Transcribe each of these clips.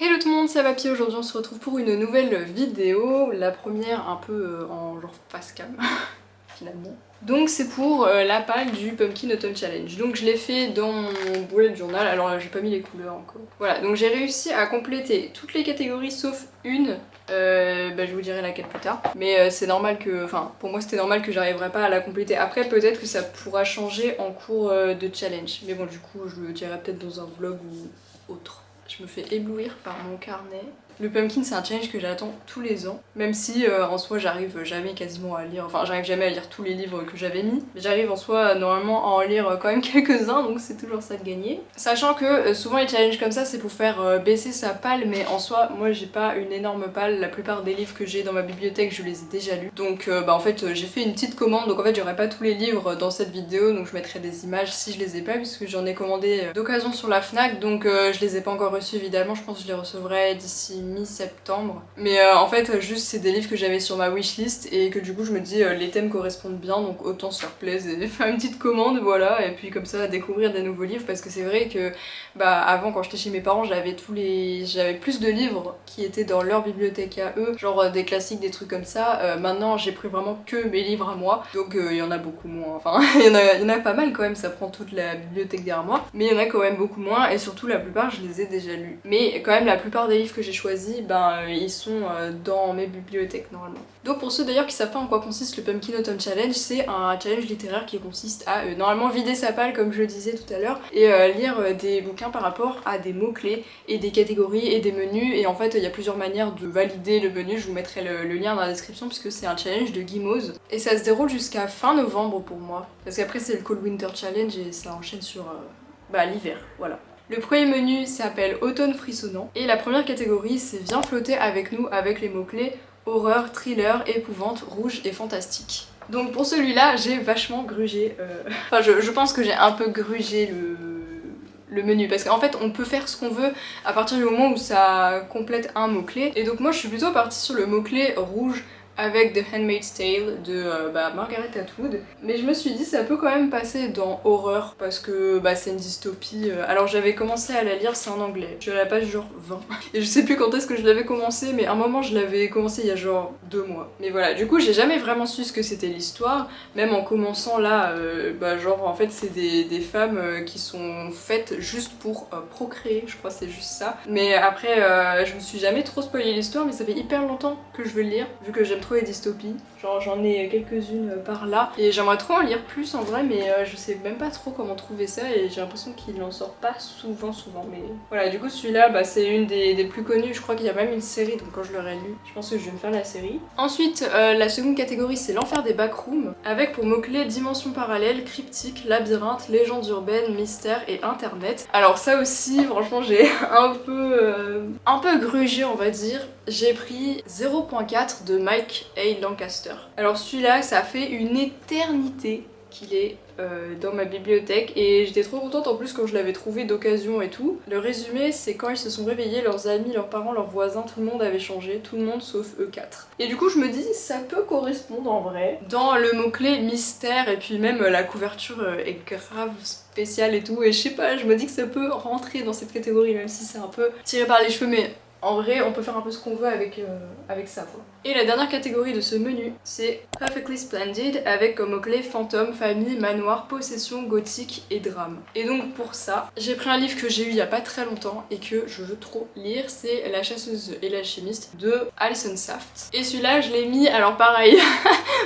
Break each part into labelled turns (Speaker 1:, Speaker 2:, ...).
Speaker 1: Hello tout le monde, c'est Vapi. Aujourd'hui on se retrouve pour une nouvelle vidéo, la première un peu en genre face cam finalement. Donc c'est pour la palle du Pumpkin Autumn Challenge. Donc je l'ai fait dans mon bullet journal, alors là j'ai pas mis les couleurs encore. Voilà, donc j'ai réussi à compléter toutes les catégories sauf une. Je vous dirai laquelle plus tard. Mais c'est normal que, enfin pour moi c'était normal que j'arriverai pas à la compléter. Après peut-être que ça pourra changer en cours de challenge. Mais bon du coup je le dirai peut-être dans un vlog ou autre. Je me fais éblouir par mon carnet. Le pumpkin c'est un challenge que j'attends tous les ans, même si en soi j'arrive jamais quasiment à lire, enfin j'arrive jamais à lire tous les livres que j'avais mis, mais j'arrive en soi normalement à en lire quand même quelques-uns, donc c'est toujours ça de gagner. Sachant que souvent les challenges comme ça c'est pour faire baisser sa palle, mais en soi moi j'ai pas une énorme palle, la plupart des livres que j'ai dans ma bibliothèque je les ai déjà lus, donc en fait j'ai fait une petite commande, donc en fait j'aurai pas tous les livres dans cette vidéo, donc je mettrai des images si je les ai pas, puisque j'en ai commandé d'occasion sur la Fnac, donc je les ai pas encore reçus évidemment, je pense que je les recevrai d'ici mi-septembre. Mais en fait juste c'est des livres que j'avais sur ma wishlist et que du coup je me dis les thèmes correspondent bien, donc autant se faire plaisir et faire une petite commande, voilà, et puis comme ça découvrir des nouveaux livres, parce que c'est vrai que avant quand j'étais chez mes parents j'avais plus de livres qui étaient dans leur bibliothèque à eux, genre des classiques, des trucs comme ça. Maintenant j'ai pris vraiment que mes livres à moi, donc il y en a beaucoup moins, enfin il y en a pas mal quand même, ça prend toute la bibliothèque derrière moi, mais il y en a quand même beaucoup moins, et surtout la plupart je les ai déjà lus. Mais quand même la plupart des livres que j'ai choisis, ils sont dans mes bibliothèques normalement. Donc pour ceux d'ailleurs qui savent pas en quoi consiste le Pumpkin Autumn Challenge, c'est un challenge littéraire qui consiste à normalement vider sa palle comme je le disais tout à l'heure, et lire des bouquins par rapport à des mots-clés et des catégories et des menus, et en fait il y a plusieurs manières de valider le menu, je vous mettrai le lien dans la description puisque c'est un challenge de Gimose, et ça se déroule jusqu'à fin novembre pour moi, parce qu'après c'est le Cold Winter Challenge et ça enchaîne sur l'hiver, voilà. Le premier menu s'appelle Automne frissonnant, et la première catégorie c'est Viens flotter avec nous avec les mots-clés horreur, thriller, épouvante, rouge et fantastique. Donc pour celui-là j'ai vachement grugé, enfin je pense que j'ai un peu grugé le menu, parce qu'en fait on peut faire ce qu'on veut à partir du moment où ça complète un mot-clé, et donc moi je suis plutôt partie sur le mot-clé rouge avec The Handmaid's Tale de Margaret Atwood, mais je me suis dit ça peut quand même passer dans horreur parce que c'est une dystopie. Alors j'avais commencé à la lire, c'est en anglais, je suis à la page genre 20 et je sais plus quand est-ce que je l'avais commencé, mais à un moment je l'avais commencé il y a genre 2 mois. Mais voilà, du coup j'ai jamais vraiment su ce que c'était l'histoire, même en commençant là, genre en fait c'est des femmes qui sont faites juste pour procréer, je crois que c'est juste ça. Mais après je me suis jamais trop spoilé l'histoire, mais ça fait hyper longtemps que je veux le lire, vu que j'aime trop les dystopies. Genre j'en ai quelques-unes par là, et j'aimerais trop en lire plus en vrai, mais je sais même pas trop comment trouver ça, et j'ai l'impression qu'il en sort pas souvent, mais voilà. Du coup celui-là c'est une des plus connues, je crois qu'il y a même une série, donc quand je l'aurai lu je pense que je vais me faire la série. Ensuite la seconde catégorie c'est l'enfer des backrooms, avec pour mots-clés dimension parallèle, cryptique, labyrinthe, légendes urbaines, mystère et internet. Alors ça aussi franchement j'ai un peu grugé on va dire. J'ai pris 0.4 de Mike A. Lancaster. Alors celui-là, ça fait une éternité qu'il est dans ma bibliothèque, et j'étais trop contente en plus quand je l'avais trouvé d'occasion et tout. Le résumé, c'est quand ils se sont réveillés, leurs amis, leurs parents, leurs voisins, tout le monde avait changé, tout le monde sauf eux quatre. Et du coup je me dis ça peut correspondre en vrai dans le mot-clé mystère, et puis même la couverture est grave spéciale et tout, et je sais pas, je me dis que ça peut rentrer dans cette catégorie, même si c'est un peu tiré par les cheveux, mais en vrai, on peut faire un peu ce qu'on veut avec ça, quoi. Et la dernière catégorie de ce menu, c'est Perfectly Splendid, avec comme mots-clés fantôme, famille, manoir, possession, gothique et drame. Et donc pour ça, j'ai pris un livre que j'ai eu il y a pas très longtemps et que je veux trop lire, c'est La chasseuse et l'alchimiste de Alison Saft. Et celui-là, je l'ai mis, alors pareil,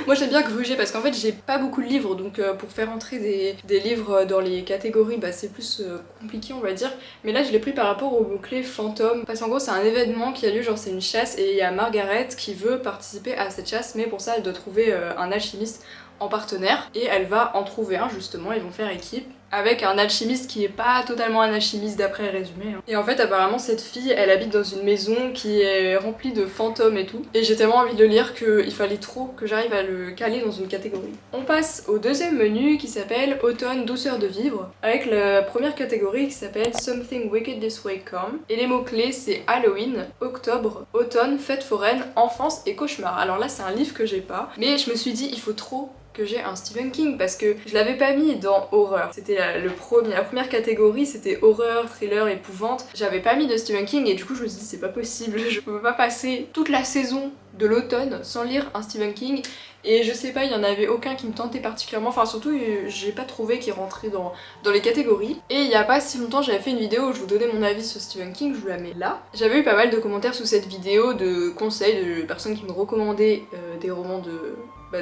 Speaker 1: moi j'aime bien gruger parce qu'en fait j'ai pas beaucoup de livres, donc pour faire entrer des livres dans les catégories, c'est plus compliqué on va dire. Mais là je l'ai pris par rapport au mot-clé fantôme, parce qu'en gros c'est un événement qui a lieu, genre c'est une chasse, et il y a Margaret qui veut participer à cette chasse, mais pour ça elle doit trouver un alchimiste en partenaire, et elle va en trouver un justement, ils vont faire équipe avec un alchimiste qui est pas totalement un alchimiste d'après le résumé. Et en fait apparemment cette fille elle habite dans une maison qui est remplie de fantômes et tout, et j'ai tellement envie de le lire qu'il fallait trop que j'arrive à le caler dans une catégorie. On passe au deuxième menu qui s'appelle Automne, douceur de vivre, avec la première catégorie qui s'appelle Something Wicked This Way Come, et les mots clés c'est Halloween, octobre, automne, fête foraine, enfance et cauchemar. Alors là c'est un livre que j'ai pas, mais je me suis dit il faut trop que j'ai un Stephen King parce que je l'avais pas mis dans horreur. C'était la première catégorie, c'était horreur, thriller, épouvante. J'avais pas mis de Stephen King et du coup je me suis dit c'est pas possible, je peux pas passer toute la saison de l'automne sans lire un Stephen King. Et je sais pas, il y en avait aucun qui me tentait particulièrement, enfin surtout j'ai pas trouvé qu'il rentrait dans les catégories. Et il y a pas si longtemps j'avais fait une vidéo où je vous donnais mon avis sur Stephen King, je vous la mets là. J'avais eu pas mal de commentaires sous cette vidéo, de conseils de personnes qui me recommandaient des romans de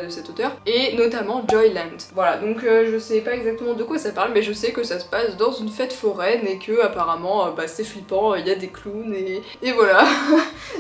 Speaker 1: cet auteur, et notamment Joyland. Voilà, donc je sais pas exactement de quoi ça parle, mais je sais que ça se passe dans une fête foraine et que apparemment c'est flippant, il y a des clowns et voilà.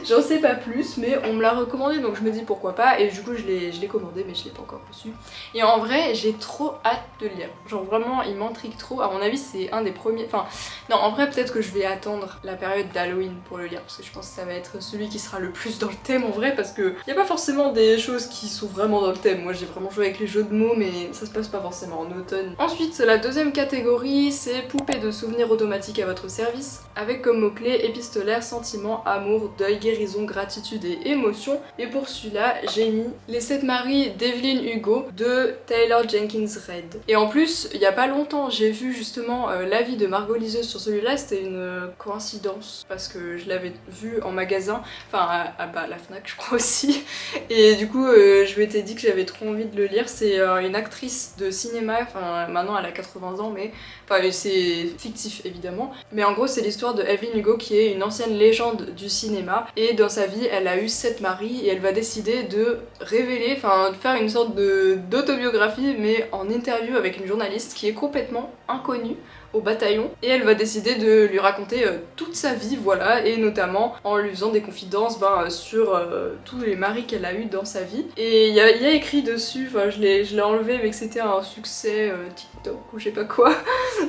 Speaker 1: J'en sais pas plus, mais on me l'a recommandé donc je me dis pourquoi pas, et du coup je l'ai commandé mais je l'ai pas encore reçu. Et en vrai j'ai trop hâte de le lire, genre vraiment il m'intrigue trop, à mon avis c'est un des premiers, enfin non en vrai peut-être que je vais attendre la période d'Halloween pour le lire, parce que je pense que ça va être celui qui sera le plus dans le thème en vrai, parce que y a pas forcément des choses qui sont vraiment dans le thème. Moi j'ai vraiment joué avec les jeux de mots mais ça se passe pas forcément en automne. Ensuite la deuxième catégorie c'est poupée de souvenirs automatiques à votre service, avec comme mots-clés épistolaire, sentiment, amour, deuil, guérison, gratitude et émotion. Et pour celui-là j'ai mis Les 7 maris d'Evelyn Hugo de Taylor Jenkins Reid. Et en plus il y a pas longtemps j'ai vu justement l'avis de Margot Liseuse sur celui-là, c'était une coïncidence parce que je l'avais vu en magasin, enfin à la Fnac je crois aussi, et du coup je m'étais dit que j'avais trop envie de le lire. C'est une actrice de cinéma, enfin maintenant elle a 80 ans mais enfin c'est fictif évidemment, mais en gros c'est l'histoire de Evelyn Hugo qui est une ancienne légende du cinéma, et dans sa vie elle a eu 7 maris et elle va décider de révéler, enfin de faire une sorte d'autobiographie mais en interview avec une journaliste qui est complètement inconnue au bataillon, et elle va décider de lui raconter toute sa vie, voilà, et notamment en lui faisant des confidences sur tous les maris qu'elle a eu dans sa vie. Et il y a écrit dessus, enfin je l'ai enlevé mais que c'était un succès TikTok ou je sais pas quoi,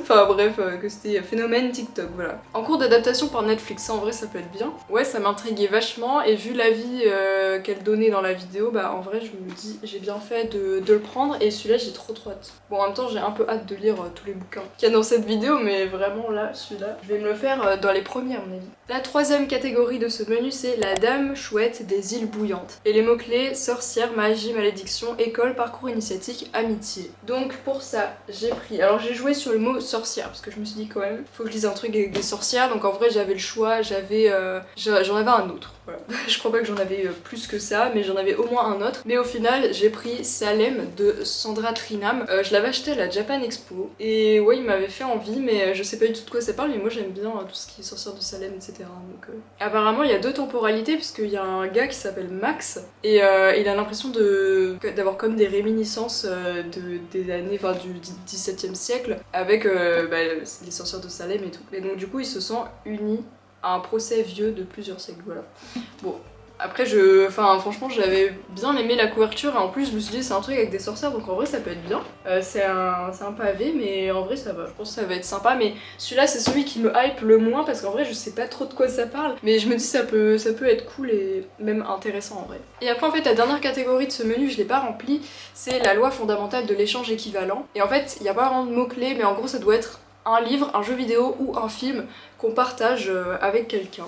Speaker 1: enfin bref, que c'était phénomène TikTok, voilà. En cours d'adaptation par Netflix, ça en vrai ça peut être bien. Ouais, ça m'intriguait vachement, et vu l'avis qu'elle donnait dans la vidéo, en vrai je me dis j'ai bien fait de le prendre, et celui-là j'ai trop hâte. Bon en même temps j'ai un peu hâte de lire tous les bouquins qu'il y a dans cette vidéo, mais vraiment là, celui-là, je vais me le faire dans les premiers à mon avis. La troisième catégorie de ce menu c'est La Dame Chouette des îles bouillantes. Et les mots-clés sorcière, magie, malédiction, école, parcours initiatique, amitié. Donc pour ça, j'ai pris... Alors j'ai joué sur le mot sorcière, parce que je me suis dit quand même, faut que je lise un truc avec des sorcières, donc en vrai j'avais le choix, j'en avais un autre. Voilà. Je crois pas que j'en avais plus que ça, mais j'en avais au moins un autre. Mais au final, j'ai pris Salem de Sandra Trinam. Je l'avais acheté à la Japan Expo, et ouais, il m'avait fait envie, mais je sais pas du tout de quoi ça parle, mais moi j'aime bien tout ce qui est sorcière de Salem, etc. Donc, apparemment, il y a deux temporalités, puisqu'il y a un gars qui s'appelle Max, et il a l'impression d'avoir comme des réminiscences des années, enfin du XVIIe siècle, avec les sorcières de Salem et tout. Et donc du coup, il se sent uni à un procès vieux de plusieurs siècles, voilà. Bon, après franchement j'avais bien aimé la couverture, et en plus je me suis dit c'est un truc avec des sorcières, donc en vrai ça peut être bien. C'est un pavé, mais en vrai ça va, je pense que ça va être sympa, mais celui-là c'est celui qui me hype le moins, parce qu'en vrai je sais pas trop de quoi ça parle, mais je me dis ça peut être cool et même intéressant en vrai. Et après en fait la dernière catégorie de ce menu, je l'ai pas remplie, c'est la loi fondamentale de l'échange équivalent. Et en fait il y a pas vraiment de mots-clés, mais en gros ça doit être un livre, un jeu vidéo ou un film qu'on partage avec quelqu'un.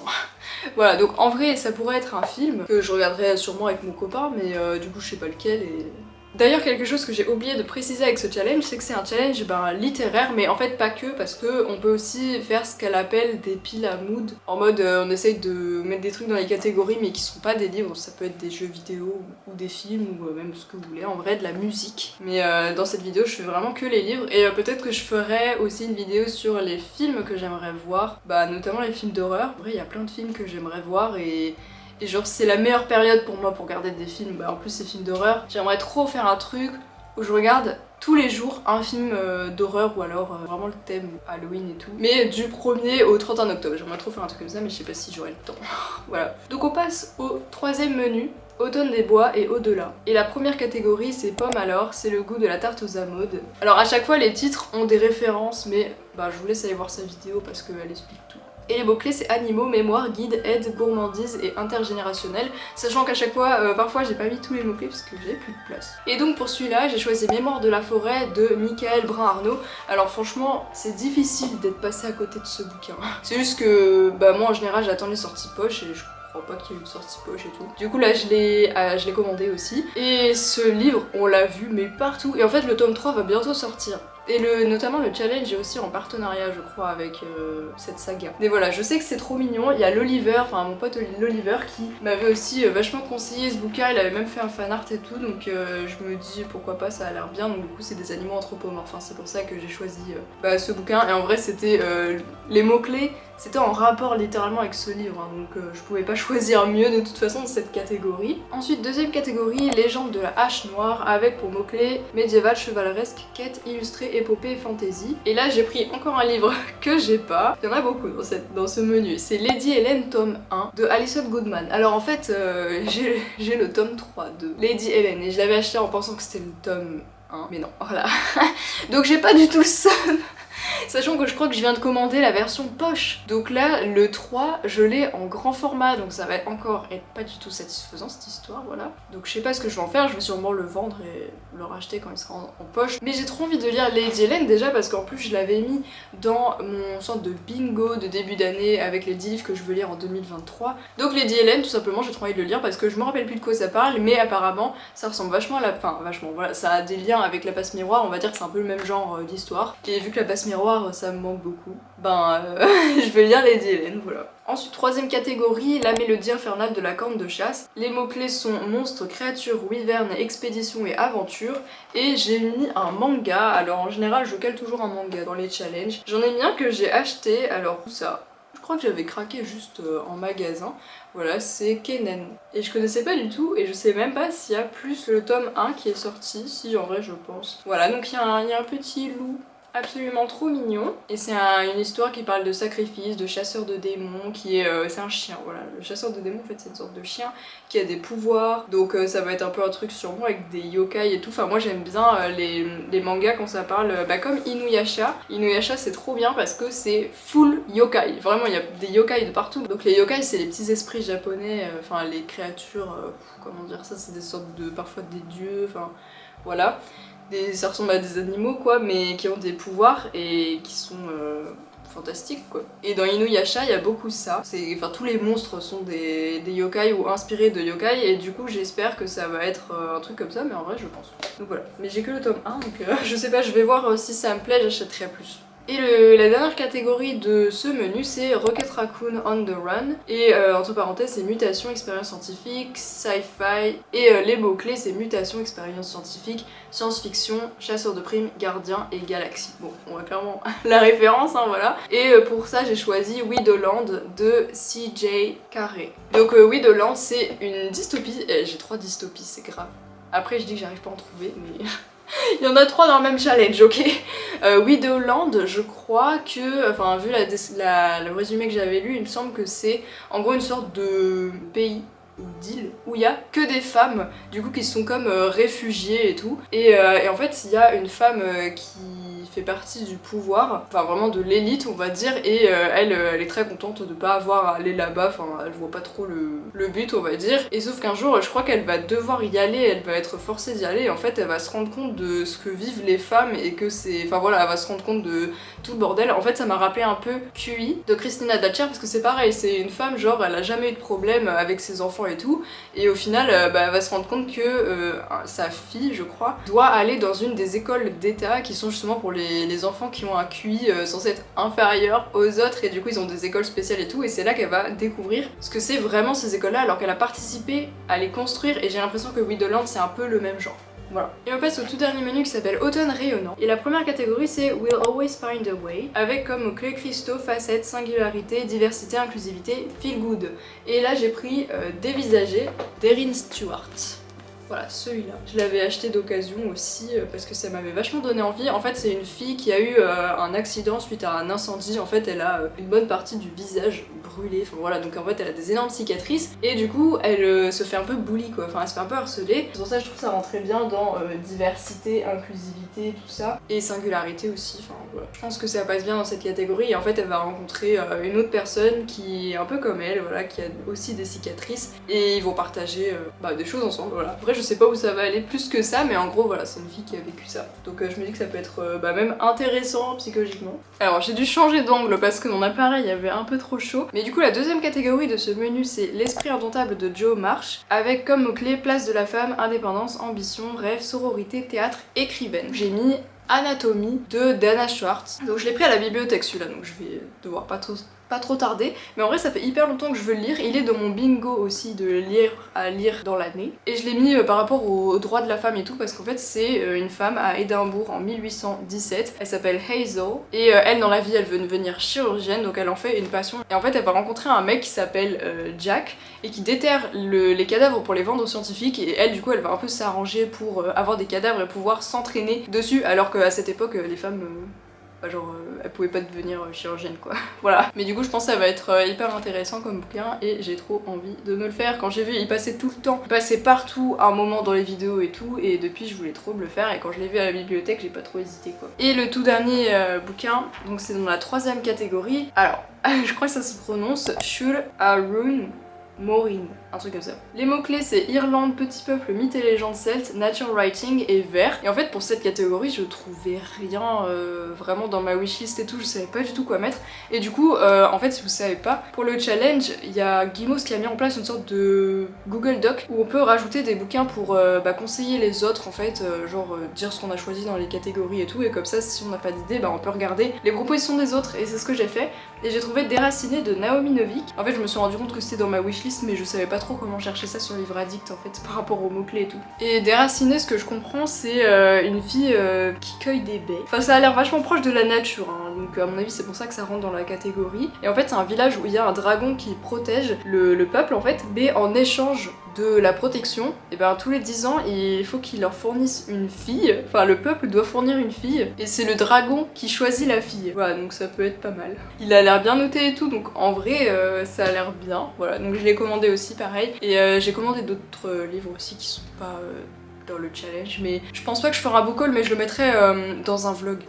Speaker 1: Voilà, donc en vrai ça pourrait être un film que je regarderais sûrement avec mon copain, mais du coup je sais pas lequel. Et d'ailleurs quelque chose que j'ai oublié de préciser avec ce challenge, c'est que c'est un challenge littéraire, mais en fait pas que, parce que on peut aussi faire ce qu'elle appelle des piles à mood, en mode on essaye de mettre des trucs dans les catégories mais qui sont pas des livres, ça peut être des jeux vidéo ou des films ou même ce que vous voulez, en vrai de la musique. Mais dans cette vidéo je fais vraiment que les livres, et peut-être que je ferai aussi une vidéo sur les films que j'aimerais voir, notamment les films d'horreur. En vrai il y a plein de films que j'aimerais voir, et genre c'est la meilleure période pour moi pour regarder des films, en plus ces films d'horreur. J'aimerais trop faire un truc où je regarde tous les jours un film d'horreur, ou alors vraiment le thème Halloween et tout. Mais du 1er au 31 octobre, j'aimerais trop faire un truc comme ça, mais je sais pas si j'aurai le temps. Voilà. Donc on passe au troisième menu, Automne des bois et au-delà. Et la première catégorie c'est pomme alors, c'est le goût de la tarte aux amandes. Alors à chaque fois les titres ont des références, mais je vous laisse aller voir sa vidéo parce qu'elle explique tout. Et les mots-clés c'est animaux, mémoire, guide, aide, gourmandise et intergénérationnel, sachant qu'à chaque fois, parfois j'ai pas mis tous les mots-clés parce que j'avais plus de place. Et donc pour celui-là, j'ai choisi Mémoire de la forêt de Michael Brun-Arnaud. Alors franchement, c'est difficile d'être passé à côté de ce bouquin. C'est juste que moi en général j'attends les sorties poche, et je crois pas qu'il y ait une sortie poche et tout. Du coup là je l'ai commandé aussi. Et ce livre, on l'a vu mais partout. Et en fait le tome 3 va bientôt sortir. Et notamment le challenge est aussi en partenariat je crois avec cette saga. Mais voilà, je sais que c'est trop mignon. Il y a l'Oliver, enfin mon pote l'Oliver qui m'avait aussi vachement conseillé ce bouquin. Il avait même fait un fanart et tout, donc je me dis pourquoi pas, ça a l'air bien. Donc du coup c'est des animaux anthropomorphes, enfin, c'est pour ça que j'ai choisi ce bouquin. Et en vrai c'était les mots-clés, c'était en rapport littéralement avec ce livre, hein, donc je pouvais pas choisir mieux de toute façon de cette catégorie. Ensuite deuxième catégorie, légende de la hache noire, avec pour mots-clés médiéval, chevaleresque, quête illustrée, épopée et fantasy. Et là j'ai pris encore un livre que j'ai pas, il y en a beaucoup dans ce menu, c'est Lady Helen tome 1 de Alison Goodman. Alors en fait j'ai le tome 3 de Lady Helen et je l'avais acheté en pensant que c'était le tome 1, mais non, voilà. Donc j'ai pas du tout le seum. Sachant que je crois que je viens de commander la version poche. Donc là, le 3, je l'ai en grand format, donc ça va encore être pas du tout satisfaisant cette histoire, voilà. Donc je sais pas ce que je vais en faire, je vais sûrement le vendre et le racheter quand il sera en poche. Mais j'ai trop envie de lire Lady Helen déjà parce qu'en plus je l'avais mis dans mon sorte de bingo de début d'année avec les 10 livres que je veux lire en 2023. Donc Lady Helen, tout simplement, j'ai trop envie de le lire parce que je me rappelle plus de quoi ça parle, mais apparemment ça ressemble vachement à la... Enfin, vachement, voilà, ça a des liens avec La Passe Miroir, on va dire que c'est un peu le même genre d'histoire. Et vu que La Passe Miroir ça me manque beaucoup, je vais lire Lady Helen, voilà. Ensuite, troisième catégorie, la mélodie infernale de la corne de chasse. Les mots-clés sont monstres, créatures, wyvern, expédition et aventure. Et j'ai mis un manga, alors en général je cale toujours un manga dans les challenges. J'en ai mis un que j'ai acheté, alors où ça ? Je crois que j'avais craqué juste en magasin. Voilà, c'est Kennen. Et je connaissais pas du tout, et je sais même pas s'il y a plus que le tome 1 qui est sorti, si en vrai je pense. Voilà, donc il y a un petit loup absolument trop mignon, et c'est une histoire qui parle de sacrifice, de chasseur de démons, qui est c'est un chien, voilà, le chasseur de démons en fait c'est une sorte de chien qui a des pouvoirs, donc ça va être un peu un truc sûrement avec des yokai et tout. Enfin moi j'aime bien les mangas quand ça parle, comme Inuyasha. Inuyasha c'est trop bien parce que c'est full yokai, vraiment il y a des yokai de partout. Donc les yokai c'est les petits esprits japonais, enfin les créatures, comment dire ça, c'est des sortes de, parfois des dieux, enfin voilà. Ça ressemble à des animaux quoi, mais qui ont des pouvoirs et qui sont fantastiques quoi. Et dans Inuyasha il y a beaucoup ça, enfin tous les monstres sont des yokai ou inspirés de yokai, et du coup j'espère que ça va être un truc comme ça, mais en vrai je pense. Donc voilà, mais j'ai que le tome 1 donc je sais pas, je vais voir si ça me plaît, j'achèterai plus. Et la dernière catégorie de ce menu c'est Rocket Raccoon on the Run, et entre parenthèses c'est mutation, expérience scientifique, sci-fi, et les mots-clés c'est mutation, expérience scientifique, science-fiction, chasseur de primes, gardien et galaxie. Bon, on voit clairement la référence, hein, voilà. Et pour ça j'ai choisi Widowland de CJ Carré. Donc Widowland c'est une dystopie, j'ai 3 dystopies, c'est grave. Après je dis que j'arrive pas à en trouver, mais... Il y en a 3 dans le même challenge, ok. Widowland, je crois que, enfin vu le résumé que j'avais lu, il me semble que c'est en gros une sorte de pays ou d'île où il y a que des femmes, du coup qui sont comme réfugiées et tout. Et en fait il y a une femme qui fait partie du pouvoir, enfin vraiment de l'élite on va dire, et elle est très contente de pas avoir à aller là-bas, enfin elle voit pas trop le but on va dire. Et sauf qu'un jour je crois qu'elle va devoir y aller, elle va être forcée d'y aller, et en fait elle va se rendre compte de ce que vivent les femmes et que c'est... Enfin voilà, elle va se rendre compte de tout le bordel. En fait ça m'a rappelé un peu QI de Christina Datcher parce que c'est pareil, c'est une femme genre elle a jamais eu de problème avec ses enfants et tout, et au final elle va se rendre compte que sa fille je crois doit aller dans une des écoles d'état qui sont justement pour les enfants qui ont un QI censé être inférieur aux autres, et du coup ils ont des écoles spéciales et tout, et c'est là qu'elle va découvrir ce que c'est vraiment ces écoles là alors qu'elle a participé à les construire, et j'ai l'impression que Widowland c'est un peu le même genre. Voilà. Et on passe au tout dernier menu qui s'appelle Automne rayonnant. Et la première catégorie c'est We'll Always Find a Way, avec comme mots-clés cristaux, facettes, singularité, diversité, inclusivité, feel good. Et là j'ai pris Dévisager d'Erin Stewart. Voilà, celui-là. Je l'avais acheté d'occasion aussi parce que ça m'avait vachement donné envie. En fait, c'est une fille qui a eu un accident suite à un incendie. En fait, elle a une bonne partie du visage brûlé. Enfin voilà, donc en fait, elle a des énormes cicatrices. Et du coup, elle se fait un peu bully quoi. Enfin, elle se fait un peu harceler. C'est pour ça que je trouve que ça rentrait bien dans diversité, inclusivité, tout ça. Et singularité aussi. Enfin voilà. Je pense que ça passe bien dans cette catégorie. Et en fait, elle va rencontrer une autre personne qui est un peu comme elle, voilà, qui a aussi des cicatrices. Et ils vont partager des choses ensemble, voilà. Bref, je sais pas où ça va aller plus que ça, mais en gros voilà, c'est une fille qui a vécu ça. Donc je me dis que ça peut être même intéressant psychologiquement. Alors j'ai dû changer d'angle parce que mon appareil avait un peu trop chaud. Mais du coup la deuxième catégorie de ce menu c'est l'esprit indomptable de Joe March, avec comme mot-clé place de la femme, indépendance, ambition, rêve, sororité, théâtre, écrivaine. J'ai mis Anatomie de Dana Schwartz. Donc je l'ai pris à la bibliothèque celui-là, donc je vais devoir pas trop tarder, mais en vrai ça fait hyper longtemps que je veux le lire. Il est dans mon bingo aussi de lire à lire dans l'année, et je l'ai mis par rapport aux droits de la femme et tout, parce qu'en fait c'est une femme à Édimbourg en 1817, elle s'appelle Hazel, et elle dans la vie elle veut devenir chirurgienne, donc elle en fait une passion, et en fait elle va rencontrer un mec qui s'appelle Jack, et qui déterre les cadavres pour les vendre aux scientifiques, et elle du coup elle va un peu s'arranger pour avoir des cadavres et pouvoir s'entraîner dessus, alors qu'à cette époque les femmes elle pouvait pas devenir chirurgienne quoi. Voilà. Mais du coup je pense que ça va être hyper intéressant comme bouquin et j'ai trop envie de me le faire. Quand j'ai vu il passait tout le temps, il passait partout à un moment dans les vidéos et tout, et depuis je voulais trop me le faire, et quand je l'ai vu à la bibliothèque j'ai pas trop hésité quoi. Et le tout dernier bouquin, donc c'est dans la troisième catégorie. Alors je crois que ça se prononce Shul Harun Morin, un truc comme ça. Les mots-clés c'est Irlande, petit peuple, mythe et légende celte, nature writing et vert. Et en fait pour cette catégorie je trouvais rien vraiment dans ma wishlist et tout, je savais pas du tout quoi mettre. Et du coup en fait si vous savez pas, pour le challenge il y a Guimos qui a mis en place une sorte de Google Doc où on peut rajouter des bouquins pour conseiller les autres en fait, dire ce qu'on a choisi dans les catégories et tout, et comme ça si on n'a pas d'idée on peut regarder les propositions des autres, et c'est ce que j'ai fait. Et j'ai trouvé Déraciné de Naomi Novik. En fait je me suis rendu compte que c'était dans ma wishlist mais je savais pas trop comment chercher ça sur Livre Addict en fait par rapport aux mots-clés et tout. Et Déraciné, ce que je comprends c'est une fille qui cueille des baies. Enfin ça a l'air vachement proche de la nature hein. Donc à mon avis c'est pour ça que ça rentre dans la catégorie. Et en fait c'est un village où il y a un dragon qui protège le peuple en fait, mais en échange de la protection, et tous les 10 ans il faut qu'ils leur fournissent une fille, enfin le peuple doit fournir une fille, et c'est le dragon qui choisit la fille. Voilà, donc ça peut être pas mal. Il a l'air bien noté et tout, donc en vrai ça a l'air bien. Voilà, donc je l'ai commandé aussi pareil, et j'ai commandé d'autres livres aussi qui sont pas dans le challenge, mais je pense pas que je ferai un book haul, mais je le mettrai dans un vlog.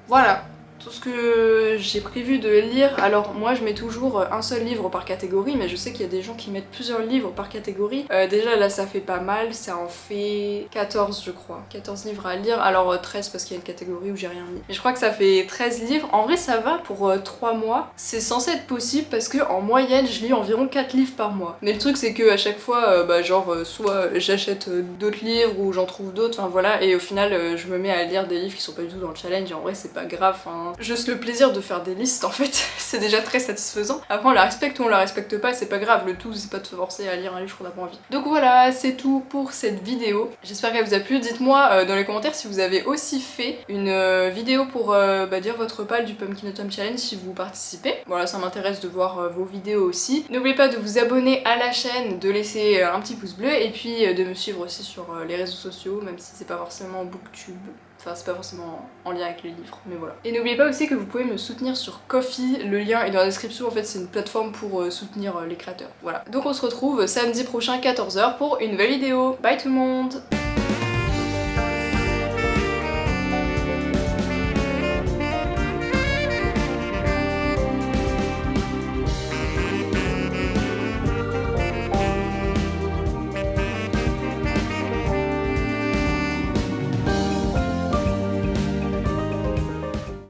Speaker 1: Voilà tout ce que j'ai prévu de lire. Alors moi je mets toujours un seul livre par catégorie, mais je sais qu'il y a des gens qui mettent plusieurs livres par catégorie. Déjà là ça fait pas mal, ça en fait 14 je crois, 14 livres à lire, alors 13 parce qu'il y a une catégorie où j'ai rien mis. Mais je crois que ça fait 13 livres, en vrai ça va pour 3 mois, c'est censé être possible parce que en moyenne je lis environ 4 livres par mois. Mais le truc c'est que à chaque fois soit j'achète d'autres livres ou j'en trouve d'autres, enfin voilà, et au final je me mets à lire des livres qui sont pas du tout dans le challenge, et en vrai c'est pas grave, hein. Juste le plaisir de faire des listes en fait, c'est déjà très satisfaisant. Après on la respecte ou on la respecte pas, c'est pas grave, le tout c'est pas de se forcer à lire un livre qu'on n'a pas envie. Donc voilà, c'est tout pour cette vidéo. J'espère qu'elle vous a plu. Dites-moi dans les commentaires si vous avez aussi fait une vidéo pour dire votre pal du Pumpkin Autumn Challenge si vous participez. Voilà, ça m'intéresse de voir vos vidéos aussi. N'oubliez pas de vous abonner à la chaîne, de laisser un petit pouce bleu, et puis de me suivre aussi sur les réseaux sociaux, même si c'est pas forcément booktube. Enfin c'est pas forcément en lien avec les livres, mais voilà. Et n'oubliez pas aussi que vous pouvez me soutenir sur Ko-fi, le lien est dans la description, en fait c'est une plateforme pour soutenir les créateurs. Voilà. Donc on se retrouve samedi prochain 14 h pour une nouvelle vidéo. Bye tout le monde!